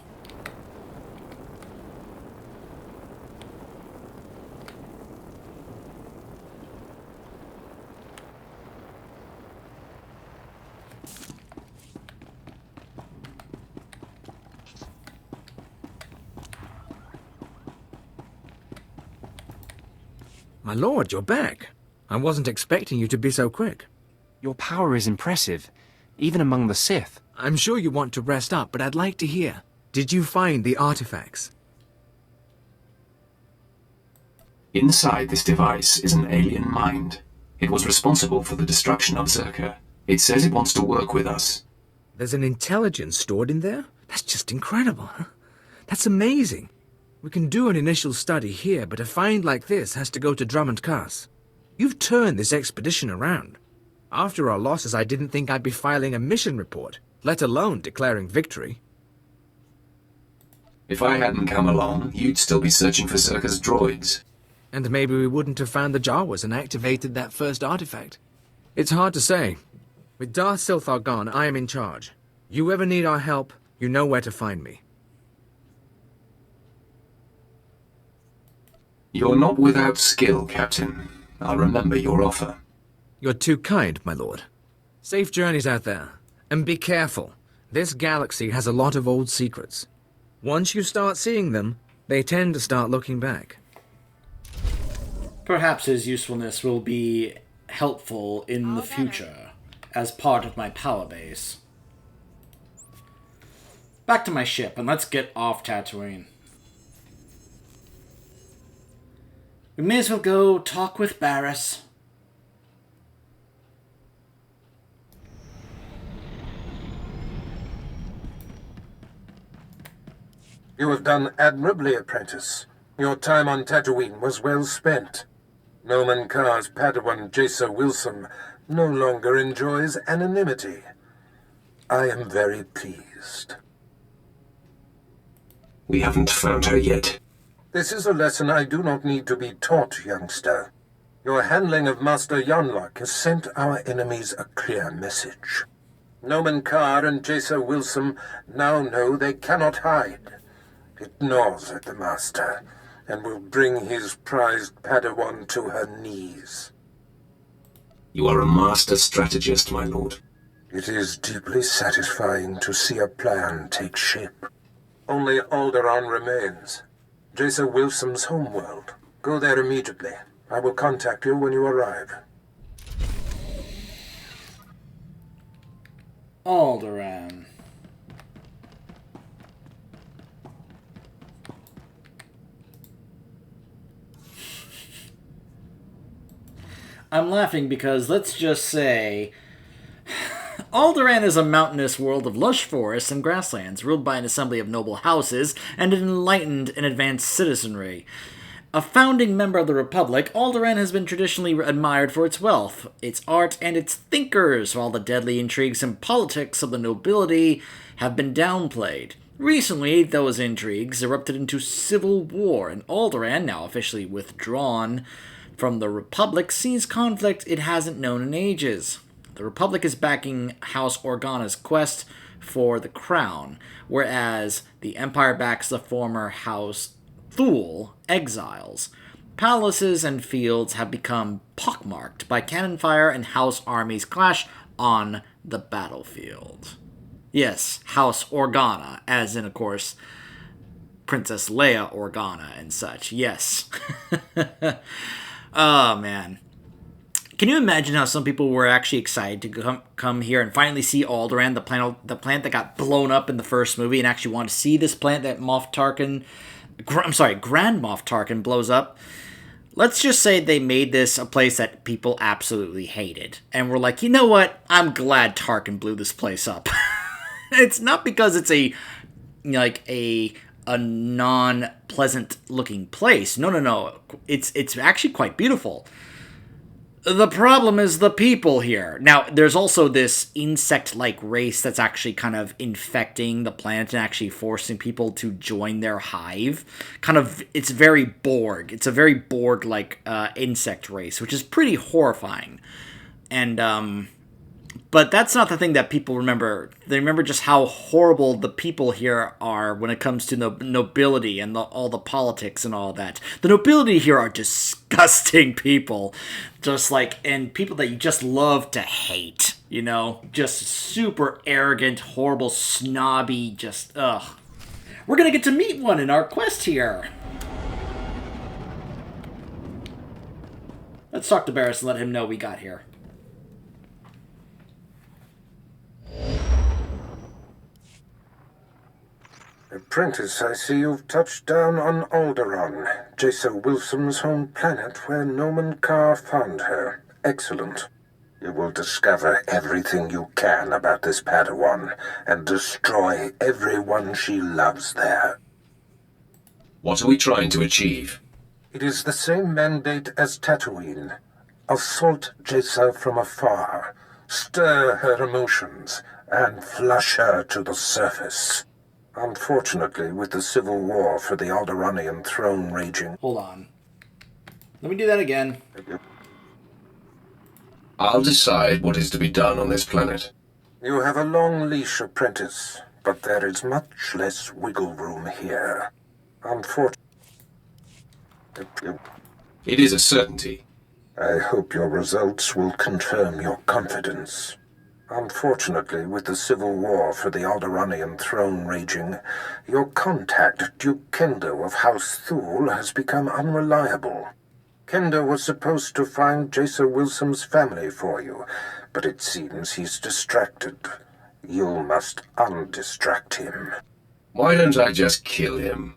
My lord, you're back. I wasn't expecting you to be so quick. Your power is impressive, even among the Sith. I'm sure you want to rest up, but I'd like to hear. Did you find the artifacts? Inside this device is an alien mind. It was responsible for the destruction of Zerka. It says it wants to work with us. There's an intelligence stored in there? That's just incredible. That's amazing. We can do an initial study here, but a find like this has to go to Drummond Cass. You've turned this expedition around. After our losses, I didn't think I'd be filing a mission report, let alone declaring victory. If I hadn't come along, you'd still be searching for Zerka's droids. And maybe we wouldn't have found the Jawas and activated that first artifact. It's hard to say. With Darth Silthar gone, I am in charge. You ever need our help, you know where to find me. You're not without skill, Captain. I'll remember your offer. You're too kind, my lord. Safe journeys out there. And be careful. This galaxy has a lot of old secrets. Once you start seeing them, they tend to start looking back. Perhaps his usefulness will be helpful in the future as part of my power base. Back to my ship, and let's get off Tatooine. We may as well go talk with Barriss. You have done admirably, apprentice. Your time on Tatooine was well spent. Noman Carr's Padawan Jacer Wilson no longer enjoys anonymity. I am very pleased. We haven't found her yet. This is a lesson I do not need to be taught, youngster. Your handling of Master Yonlok has sent our enemies a clear message. Noman Carr and Jacer Wilson now know they cannot hide. It gnaws at the Master, and will bring his prized Padawan to her knees. You are a master strategist, my lord. It is deeply satisfying to see a plan take shape. Only Alderaan remains. Jacer Wilson's homeworld. Go there immediately. I will contact you when you arrive. Alderaan. I'm laughing because, let's just say, Alderaan is a mountainous world of lush forests and grasslands, ruled by an assembly of noble houses and an enlightened and advanced citizenry. A founding member of the Republic, Alderaan has been traditionally admired for its wealth, its art, and its thinkers, while the deadly intrigues and politics of the nobility have been downplayed. Recently, those intrigues erupted into civil war, and Alderaan, now officially withdrawn from the Republic, sees conflict it hasn't known in ages. The Republic is backing House Organa's quest for the crown, whereas the Empire backs the former House Thule exiles. Palaces and fields have become pockmarked by cannon fire, and House armies clash on the battlefield. Yes, House Organa, as in, of course, Princess Leia Organa and such. Yes. Oh, man. Can you imagine how some people were actually excited to come here and finally see Alderaan, the planet that got blown up in the first movie, and actually want to see this planet that Grand Moff Tarkin blows up? Let's just say they made this a place that people absolutely hated. And we're like, you know what? I'm glad Tarkin blew this place up. It's not because it's a non-pleasant looking place. No. It's actually quite beautiful. The problem is the people here. Now, there's also this insect-like race that's actually kind of infecting the planet and actually forcing people to join their hive. It's very Borg. It's a very Borg-like insect race, which is pretty horrifying. And, but that's not the thing that people remember. They remember just how horrible the people here are when it comes to the nobility and all the politics and all that. The nobility here are disgusting people. And people that you just love to hate, you know? Just super arrogant, horrible, snobby, ugh. We're gonna get to meet one in our quest here. Let's talk to Barris and let him know we got here. Apprentice, I see you've touched down on Alderaan, Jason Wilson's home planet where Noman Carr found her. Excellent. You will discover everything you can about this Padawan and destroy everyone she loves there. What are we trying to achieve? It is the same mandate as Tatooine. Assault Jesa from afar, stir her emotions, and flush her to the surface. Unfortunately, with the civil war for the Alderaanian throne raging... Hold on. Let me do that again. I'll decide what is to be done on this planet. You have a long leash, apprentice, but there is much less wiggle room here. Unfortunately... It is a certainty. I hope your results will confirm your confidence. Unfortunately, with the civil war for the Alderaanian throne raging, your contact, Duke Kendo of House Thule, has become unreliable. Kendo was supposed to find Jason Wilson's family for you, but it seems he's distracted. You must undistract him. Why don't I just kill him?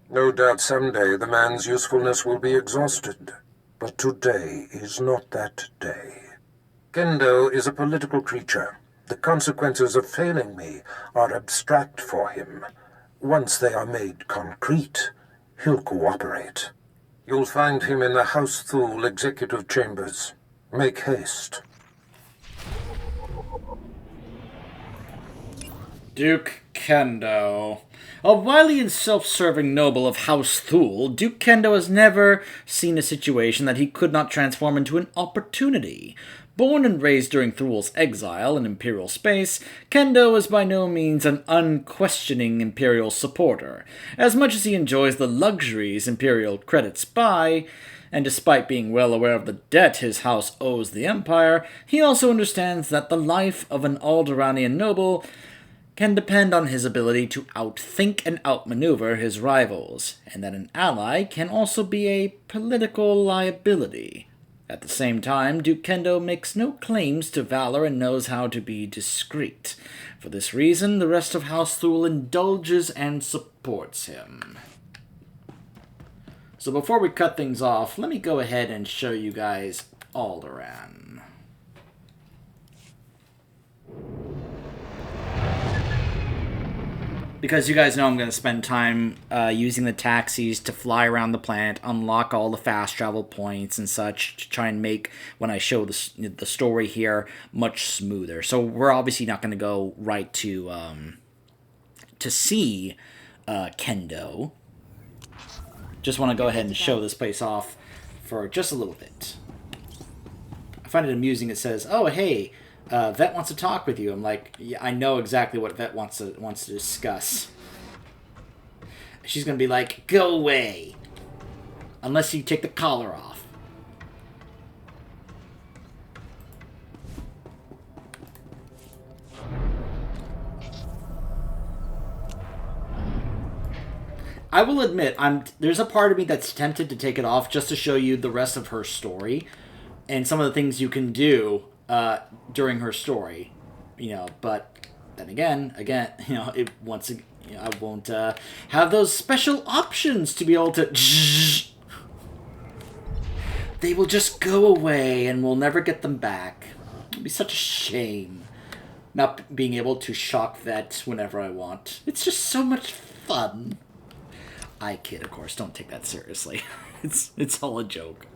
No doubt someday the man's usefulness will be exhausted, but today is not that day. Kendo is a political creature. The consequences of failing me are abstract for him. Once they are made concrete, he'll cooperate. You'll find him in the House Thule executive chambers. Make haste. Duke Kendo. A wily and self-serving noble of House Thule, Duke Kendo has never seen a situation that he could not transform into an opportunity. Born and raised during Thule's exile in Imperial space, Kendo is by no means an unquestioning Imperial supporter. As much as he enjoys the luxuries Imperial credits by, and despite being well aware of the debt his house owes the Empire, he also understands that the life of an Alderaanian noble can depend on his ability to outthink and outmaneuver his rivals, and that an ally can also be a political liability. At the same time, Duke Kendo makes no claims to valor and knows how to be discreet. For this reason, the rest of House Thule indulges and supports him. So before we cut things off, let me go ahead and show you guys Alderaan. Because you guys know I'm going to spend time using the taxis to fly around the planet, unlock all the fast travel points and such, to try and make, when I show the story here, much smoother. So we're obviously not going to go right to see Kendo. Just want to go ahead and show this place off for just a little bit. I find it amusing. It says, "Oh, hey, Vet wants to talk with you." I'm like, yeah, I know exactly what Vet wants to discuss. She's gonna be like, "Go away, unless you take the collar off." I will admit, there's a part of me that's tempted to take it off just to show you the rest of her story and some of the things you can do during her story, but then again, it once again, I won't have those special options to be able to. They will just go away, and we'll never get them back. It'll be such a shame not being able to shock Vet whenever I want. It's just so much fun. I kid, of course. Don't take that seriously. It's all a joke.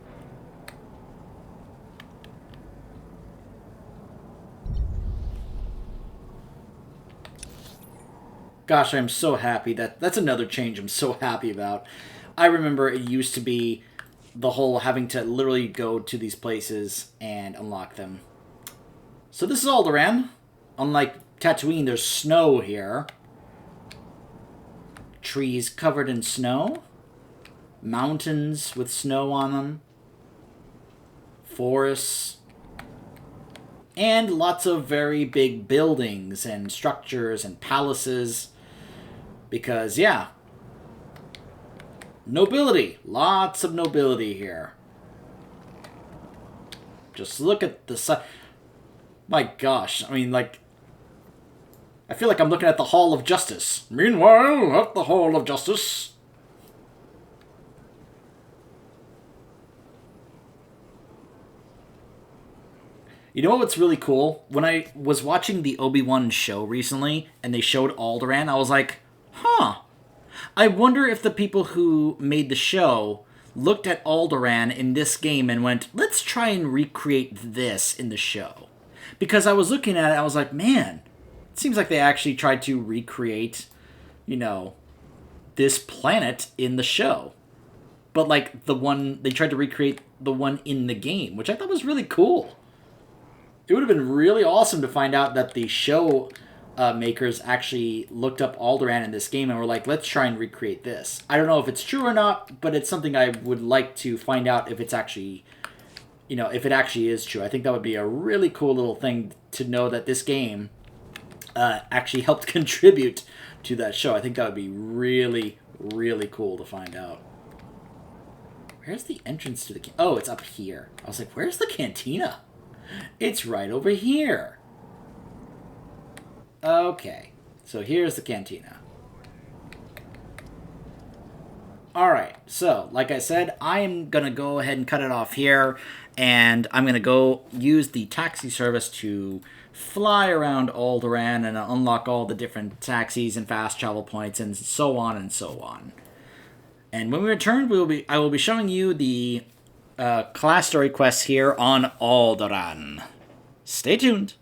Gosh, I'm so happy that's another change I'm so happy about. I remember it used to be the whole having to literally go to these places and unlock them. So this is Alderaan. Unlike Tatooine, there's snow here. Trees covered in snow. Mountains with snow on them. Forests. And lots of very big buildings and structures and palaces. Because, yeah, nobility. Lots of nobility here. Just look at the size. My gosh, I mean, like, I feel like I'm looking at the Hall of Justice. Meanwhile, at the Hall of Justice. You know what's really cool? When I was watching the Obi-Wan show recently, and they showed Alderaan, I was like, huh. I wonder if the people who made the show looked at Alderaan in this game and went, let's try and recreate this in the show. Because I was looking at it, I was like, man, it seems like they actually tried to recreate, this planet in the show. But, like, they tried to recreate the one in the game, which I thought was really cool. It would have been really awesome to find out that the show makers actually looked up Alderaan in this game and were like, let's try and recreate this. I don't know if it's true or not, but it's something I would like to find out if it's actually, if it actually is true. I think that would be a really cool little thing to know that this game actually helped contribute to that show. I think that would be really, really cool to find out. Where's the entrance to the... Oh, it's up here. I was like, where's the cantina? It's right over here. Okay, so here's the cantina. Alright, so, like I said, I'm going to go ahead and cut it off here, and I'm going to go use the taxi service to fly around Alderaan and unlock all the different taxis and fast travel points and so on and so on. And when we return, I will be showing you the class story quests here on Alderaan. Stay tuned.